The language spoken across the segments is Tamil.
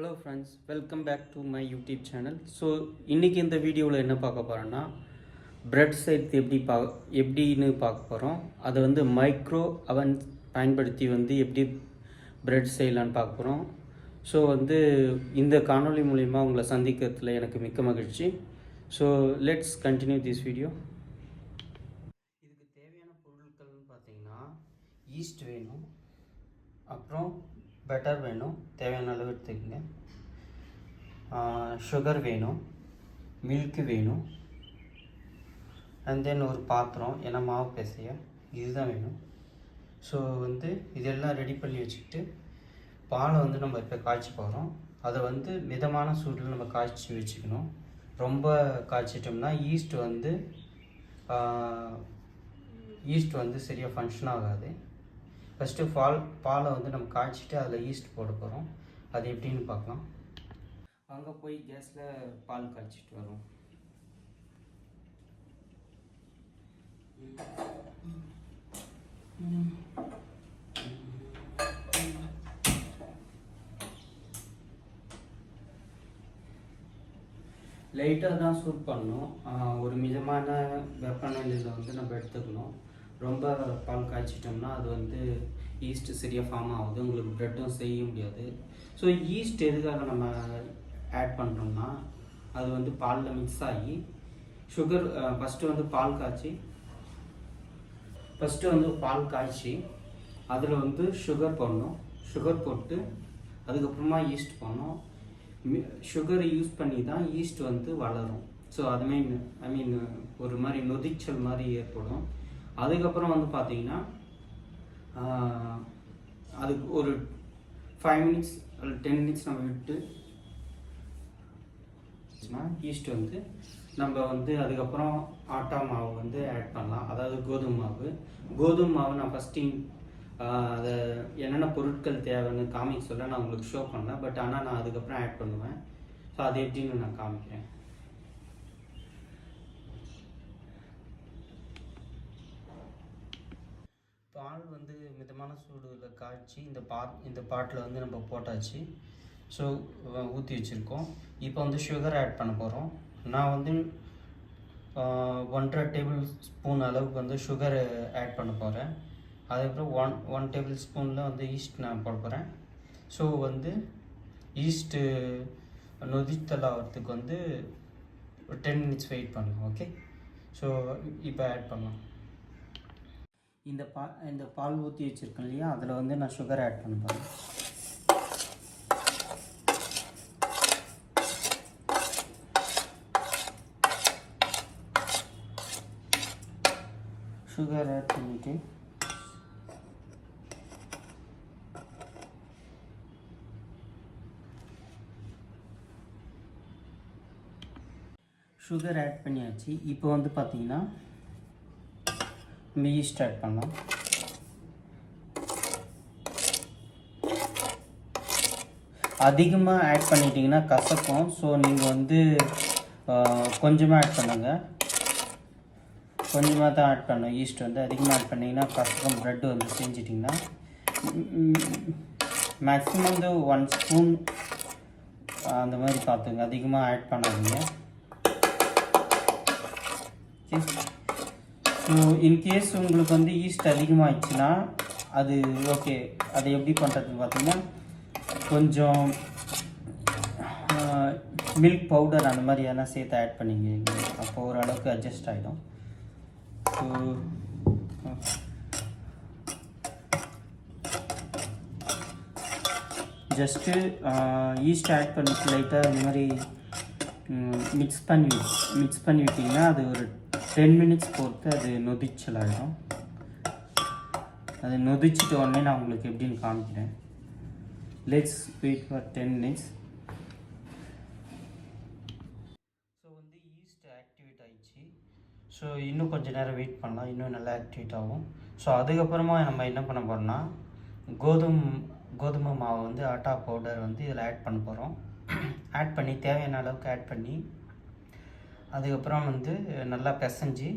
Hello friends, welcome back to my YouTube channel. So இன்றைக்கி இந்த வீடியோவில் என்ன பார்க்க போகிறோன்னா, பிரெட் செய்கிறது எப்படின்னு பார்க்க போகிறோம். அதை வந்து மைக்ரோ அவன் பயன்படுத்தி எப்படி பிரெட் செய்யலான்னு பார்க்க போகிறோம். ஸோ இந்த காணொளி மூலிமா உங்களை சந்திக்கிறதுல எனக்கு மிக்க மகிழ்ச்சி. So let's continue this video. இதுக்கு தேவையான பொருட்கள்னு பார்த்தீங்கன்னா, ஈஸ்ட் வேணும், அப்புறம் பட்டர் வேணும், தேவையான அளவு எடுத்துக்கங்க. சுகர் வேணும், மில்க்கு வேணும், அண்ட் தென் ஒரு பாத்திரம், ஏன்னா மாவு பிசைய இதுதான் வேணும். ஸோ இதெல்லாம் ரெடி பண்ணி வச்சுக்கிட்டு பாலை நம்ம இப்போ காய்ச்சி போகிறோம். அதை மிதமான சூடில் நம்ம காய்ச்சி வச்சுக்கணும். ரொம்ப காய்ச்சிட்டோம்னா ஈஸ்ட் சரியாக ஃபங்க்ஷன் ஆகாது. ஃபஸ்ட்டு பாலை நம்ம காய்ச்சிட்டு அதில் ஈஸ்ட் போட போகிறோம். அது எப்படின்னு பார்க்கலாம். அங்கே போய் கேஸில் பால் காய்ச்சிட்டு வரோம். லைட்டாக தான் சூட் பண்ணணும். ஒரு மிதமான வெப்பநிலையில் நம்ம எடுத்துக்கணும். ரொம்ப பால் காய்ச்சிட்டோம்னா அது ஈஸ்ட்டு சரியாக ஃபார்ம் ஆகுது, உங்களுக்கு ப்ரெட்டும் செய்ய முடியாது. ஸோ ஈஸ்ட் எதுக்காக நம்ம ஆட் பண்ணுறோம்னா, அது பாலில் மிக்ஸ் ஆகி சுகர் ஃபஸ்ட்டு பால் காய்ச்சி அதில் சுகர் போடணும். சுகர் போட்டு அதுக்கப்புறமா ஈஸ்ட் போடணும். சுகரை யூஸ் பண்ணி தான் ஈஸ்ட் வளரும். ஸோ அதுமாரி ஒரு மாதிரி நொதிச்சல் மாதிரி ஏற்படும். அதுக்கப்புறம் பார்த்தீங்கன்னா அதுக்கு ஒரு 5 மினிட்ஸ் அல்ல 10 மினிட்ஸ் நம்ம விட்டு ஈஸ்ட் நம்ம அதுக்கப்புறம் ஆட்டா மாவு ஆட் பண்ணலாம். அதாவது கோதுமை மாவு நான் ஃபஸ்ட்டு அதை என்னென்ன பொருட்கள் தேவைன்னு காமிக்க சொல்ல நான் உங்களுக்கு ஷோ பண்ணேன். பட் ஆனால் நான் அதுக்கப்புறம் ஆட் பண்ணுவேன். ஸோ அது எப்படின்னு நான் காமிக்கிறேன். பால் மிதமான சூடில் காய்ச்சி இந்த பாட்டில் நம்ம போட்டாச்சு. ஸோ ஊற்றி வச்சுருக்கோம். இப்போ சுகர் ஆட் பண்ண போகிறோம். நான் 1.5 டேபிள் ஸ்பூன் அளவுக்கு சுகர் ஆட் பண்ண போகிறேன். அதுக்கப்புறம் 1 டேபிள் ஸ்பூனில் ஈஸ்ட் நான் போட போகிறேன். ஸோ ஈஸ்ட்டு நொதித்தல் ஆகிறதுக்கு ஒரு 10 மினிட்ஸ் வெயிட் பண்ணலாம். ஓகே, ஸோ இப்போ ஆட் பண்ணலாம். இந்த பால் ஊற்றி வச்சுருக்கேன் இல்லையா, அதில் நான் சுகர் ஆட் பண்ண போகிறேன். சுகர் ஆட் பண்ணிவிட்டு சுகர் ஆட் பண்ணியாச்சு. இப்போ பார்த்தீங்கன்னா ஈஸ்ட் ஆட் பண்ணலாம். அதிகமாக ஆட் பண்ணிட்டீங்கன்னா கசக்கும். ஸோ நீங்கள் கொஞ்சமாக ஆட் பண்ணுங்கள். கொஞ்சமாக தான் ஆட் பண்ணணும். ஈஸ்ட் அதிகமாக ஆட் பண்ணிங்கன்னா கசக்கும். ப்ரெட்டு செஞ்சிட்டிங்கன்னா மேக்ஸிமம் 1 ஸ்பூன் அந்த மாதிரி பார்த்துங்க. அதிகமாக ஆட் பண்ணாதீங்க. ஸோ இன்கேஸ் உங்களுக்கு ஈஸ்ட் அதிகமாகிடுச்சுன்னா அது ஓகே. அது எப்படி பண்ணுறதுன்னு பார்த்தீங்கன்னா, கொஞ்சம் மில்க் பவுடர் அந்த மாதிரி எதனா சேர்த்து ஆட் பண்ணிங்க. அப்போ ஓரளவுக்கு அட்ஜஸ்ட் ஆகிடும். ஸோ ஜஸ்ட்டு ஈஸ்ட் ஆட் பண்ணிட்டு லைட்டாக இந்த மாதிரி மிக்ஸ் பண்ணி விட்டிங்கன்னா அது ஒரு 10 மினிட்ஸ் பொறுத்து அது நொதிச்சல் ஆகிடும். அது நொதிச்சிட்டு உடனே நான் உங்களுக்கு எப்படின்னு காமிக்கிறேன். Let's wait for 10 minutes. So yeast activate ஆகிடுச்சு. ஸோ இன்னும் கொஞ்சம் நேரம் வெயிட் பண்ணலாம், இன்னும் நல்லா ஆக்டிவேட் ஆகும். ஸோ அதுக்கப்புறமா நம்ம என்ன பண்ண போகிறோம்னா, கோதுமை மாவு ஆட்டா பவுடர் இதில் ஆட் பண்ண போகிறோம். ஆட் பண்ணி தேவையான அளவுக்கு ஆட் பண்ணி அதுக்கப்புறம் நல்லா பிசைஞ்சு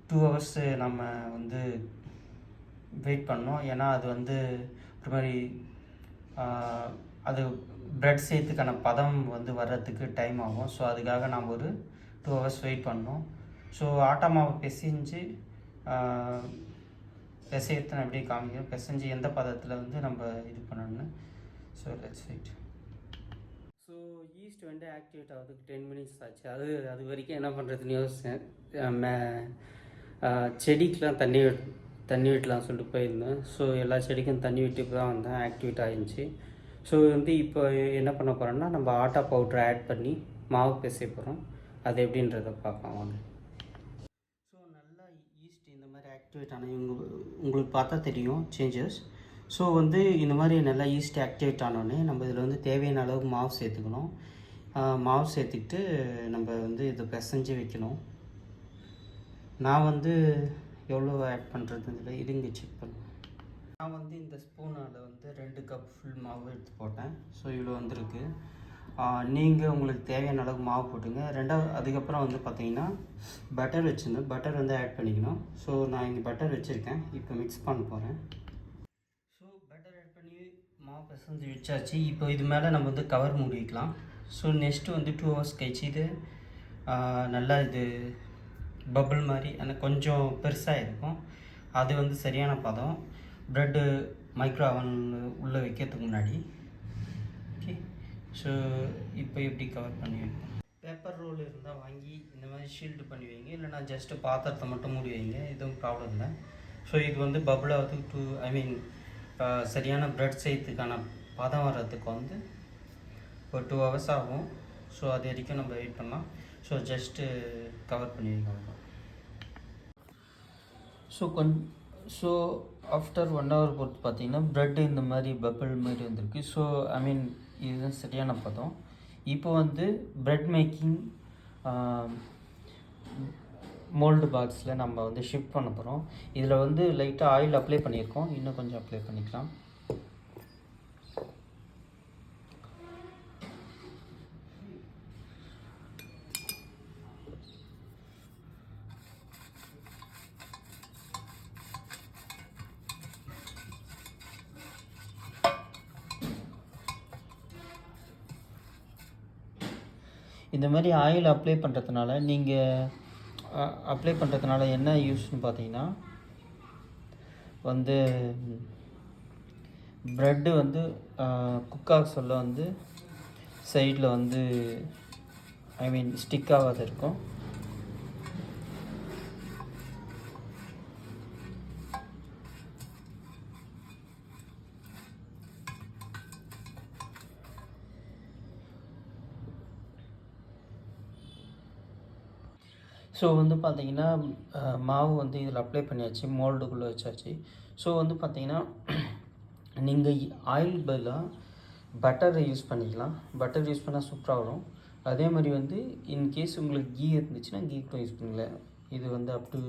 2 ஹவர்ஸ் நம்ம வெயிட் பண்ணோம். ஏன்னா அது ஒரு மாதிரி அது ப்ரெட் சேர்த்துக்கான பதம் வந்து வர்றதுக்கு டைம் ஆகும். ஸோ அதுக்காக நாம் ஒரு 2 hours வெயிட் பண்ணோம். ஸோ ஆட்டா மாவை பிசைஞ்சு பிசையத்தை எப்படி காமிக்கிறோம், பிசைஞ்சு எந்த பதத்தில் வந்து நம்ம இது பண்ணணும்னு. So let's wait. So yeast வந்து ஆக்டிவேட் ஆகிறதுக்கு 10 minutes ஆச்சு. அது வரைக்கும் என்ன பண்ணுறதுன்னு யோசித்தேன். செடிக்கெலாம் தண்ணி விட்டலாம் சொல்லிட்டு போயிருந்தேன். ஸோ எல்லா செடிக்கும் தண்ணி விட்டு தான் வந்தேன், ஆக்டிவேட் ஆகிருந்துச்சி. ஸோ வந்து இப்போ என்ன பண்ண போகிறோன்னா, நம்ம ஆட்டா பவுட்ரு ஆட் பண்ணி மாவு பிசைய போகிறோம். அது எப்படின்றத பார்க்கலாம் வாங்க. ஸோ நல்லா ஈஸ்ட் இந்த மாதிரி ஆக்டிவேட் ஆனால் உங்களுக்கு பார்த்தா தெரியும் சேஞ்சஸ். ஸோ வந்து இந்த மாதிரி நல்லா ஈஸ்ட் ஆக்டிவேட் ஆனோடனே நம்ம இதில் வந்து தேவையான அளவுக்கு மாவு சேர்த்துக்கணும். மாவு சேர்த்துக்கிட்டு நம்ம வந்து இதை பிசைஞ்சு வைக்கணும். நான் வந்து எவ்வளோ ஆட் பண்ணுறதுல இருங்க செக் பண்ணுவேன். நான் வந்து இந்த ஸ்பூனால் வந்து 2 கப் ஃபுல் மாவு எடுத்து போட்டேன். ஸோ இவ்வளோ வந்திருக்கு. நீங்கள் உங்களுக்கு தேவையான அளவுக்கு மாவு போட்டுங்க. அதுக்கப்புறம் வந்து பார்த்தீங்கன்னா பட்டர் வச்சுருந்தேன். பட்டர் வந்து ஆட் பண்ணிக்கணும். ஸோ நான் இங்கே பட்டர் வச்சுருக்கேன். இப்போ மிக்ஸ் பண்ண போகிறேன். ஸோ பட்டர் ஆட் பண்ணி மாவு பிசைஞ்சு வச்சாச்சு. இப்போ இது மேலே நம்ம வந்து கவர் மூடி வைக்கலாம். ஸோ நெக்ஸ்ட்டு வந்து 2 hours கழிச்சு இது நல்லா இது பபுள் மாதிரி ஆனால் கொஞ்சம் பெருசாக இருக்கும். அது வந்து சரியான பதம். ப்ரெட்டு மைக்ரோ அவன் உள்ளே வைக்கிறதுக்கு முன்னாடி. ஓகே, ஸோ இப்போ எப்படி கவர் பண்ணி வைப்போம். பேப்பர் ரோல் இருந்தால் வாங்கி இந்த மாதிரி ஷீல்டு பண்ணி வைங்க, இல்லைனா ஜஸ்ட்டு பாத்திரத்தை மட்டும் மூடி வைங்க, எதுவும் ப்ராப்ளம் இல்லை. ஸோ இது வந்து பபுள் ஆகிறதுக்கு சரியான ப்ரெட் செய்யறதுக்கான பதம் வர்றதுக்கு வந்து ஒரு 2 hours ஆகும். ஸோ அது வரைக்கும் நம்ம வெயிட் பண்ணலாம். ஸோ ஜஸ்ட்டு கவர் பண்ணி வைக்கணும். ஸோ ஆஃப்டர் 1 hour பொறுத்து பார்த்தீங்கன்னா ப்ரெட்டு இந்த மாதிரி பபிள் மாதிரி வந்திருக்கு. ஸோ இதுதான் சரியான பதம். இப்போ வந்து ப்ரெட் மேக்கிங் மோல்டு பாக்ஸில் நம்ம வந்து ஷிஃப்ட் பண்ண போகிறோம். இதில் வந்து லைட்டாக ஆயில் அப்ளை பண்ணியிருக்கோம், இன்னும் கொஞ்சம் அப்ளை பண்ணிக்கலாம். இந்த மாதிரி ஆயில் அப்ளை பண்ணுறதுனால என்ன யூஸ்ன்னு பார்த்தீங்கன்னா வந்து ப்ரெட்டு வந்து குக்காக சொல்ல வந்து சைடில் வந்து ஸ்டிக் ஆகாத இருக்கும். ஸோ வந்து பார்த்திங்கன்னா மாவு வந்து இதில் அப்ளை பண்ணியாச்சு, மோல்டுக்குள்ளே வச்சாச்சு. ஸோ வந்து பார்த்திங்கன்னா நீங்கள் ஆயில் பதிலாக பட்டரை யூஸ் பண்ணிக்கலாம். பட்டர் யூஸ் பண்ணால் சூப்பராக வரும். அதே மாதிரி வந்து இன்கேஸ் உங்களுக்கு கீ இருந்துச்சுன்னா கீ கூட யூஸ் பண்ணல. இது வந்து அப் டு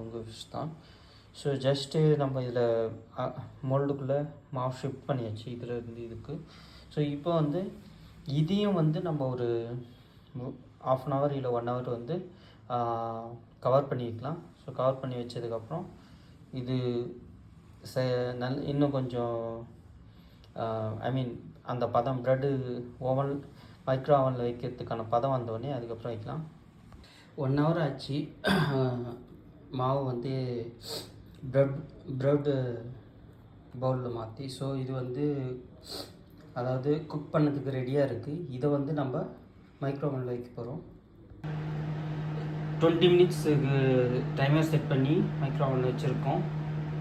உங்கள் விஷ் தான். ஸோ ஜஸ்ட்டு நம்ம இதில் மோல்டுக்குள்ளே மாவு ஷிஃப்ட் பண்ணியாச்சு இதில் இருந்து இதுக்கு. ஸோ இப்போ வந்து இதையும் வந்து நம்ம ஒரு 1/2 hour இல்லை 1 hour வந்து கவர் பண்ணி வைக்கலாம். ஸோ கவர் பண்ணி வச்சதுக்கப்புறம் இது இன்னும் கொஞ்சம் அந்த பதம் ப்ரெட்டு மைக்ரோ ஓவனில் வைக்கிறதுக்கான பதம் வந்தோடனே அதுக்கப்புறம் வைக்கலாம். 1 hour ஆச்சு. மாவு வந்து ப்ரெட்டு பவுலில் மாற்றி, ஸோ இது வந்து அதாவது குக் பண்ணதுக்கு ரெடியாக இருக்குது. இதை வந்து நம்ம மைக்ரோ ஓவனில் வைக்க போகிறோம். 20 minutesக்கு டைமர் செட் பண்ணி மைக்ரோ ஓவனில் வச்சுருக்கோம்.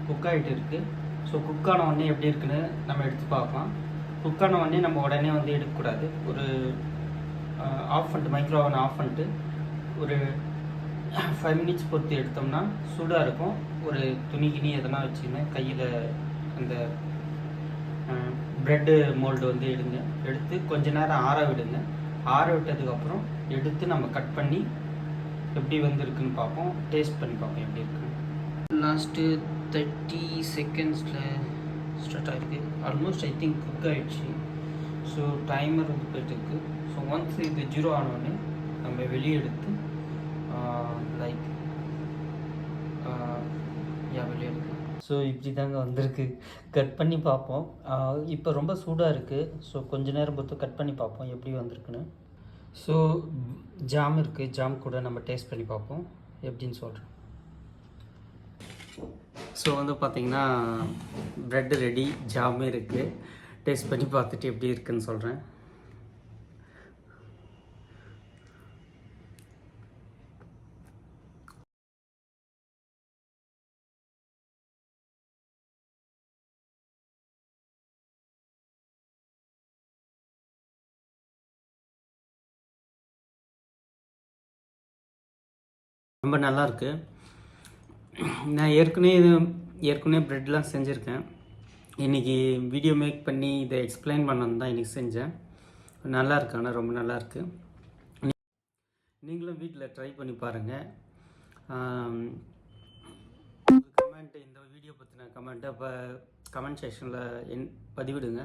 குக் ஆகிட்டு இருக்குது. ஸோ குக்கான உடனே எப்படி இருக்குன்னு நம்ம எடுத்து பார்க்கலாம். குக்கான உடனே நம்ம உடனே வந்து எடுக்கக்கூடாது. ஒரு மைக்ரோ ஓவன் ஆஃப் பண்ணிட்டு ஒரு 5 minutes பொறுத்து எடுத்தோம்னா சூடாக இருக்கும். ஒரு துணி எதனா வச்சுன்னு கையில் அந்த ப்ரெட்டு மோல்டு வந்து எடுத்து கொஞ்ச நேரம் ஆற விடுங்க. ஆற விட்டதுக்கப்புறம் எடுத்து நம்ம கட் பண்ணி எப்படி வந்துருக்குன்னு பார்ப்போம், டேஸ்ட் பண்ணி பார்ப்போம் எப்படி இருக்குன்னு. லாஸ்ட்டு 30 secondsல ஸ்டார்ட் ஆகிருக்கு. ஆல்மோஸ்ட் ஐ திங்க் குக் ஆகிடுச்சு. ஸோ டைமர் வந்து போய்ட்டுருக்கு. ஸோ ஒன்ஸ் இது 0 ஆனோடனே நம்ம வெளியே எடுத்து வெளியே எடுக்கலாம். ஸோ இப்படி தாங்க வந்திருக்கு. கட் பண்ணி பார்ப்போம். இப்போ ரொம்ப சூடாக இருக்குது. ஸோ கொஞ்ச நேரம் பொறுத்து கட் பண்ணி பார்ப்போம் எப்படி வந்திருக்குன்னு. ஸோ ஜாம் இருக்குது. ஜாம் கூட நம்ம டேஸ்ட் பண்ணி பார்ப்போம் எப்படின்னு சொல்கிறேன். ஸோ வந்து பார்த்திங்கன்னா ப்ரெட்டு ரெடி, ஜாமே இருக்குது. டேஸ்ட் பண்ணி பார்த்துட்டு எப்படி இருக்குன்னு சொல்கிறேன். ரொம்ப நல்லாயிருக்கு. நான் ஏற்கனவே ப்ரெட்லாம் செஞ்சுருக்கேன். இன்றைக்கி வீடியோ மேக் பண்ணி இதை எக்ஸ்பிளைன் பண்ணணும் தான் இன்றைக்கி செஞ்சேன். நல்லாயிருக்கு, ஆனால் ரொம்ப நல்லாயிருக்கு. நீங்களும் வீட்டில் ட்ரை பண்ணி பாருங்கள். கமெண்ட்டு, இந்த வீடியோ பற்றின கமெண்ட்டை கமெண்ட் செக்ஷனில் பதிவிடுங்க.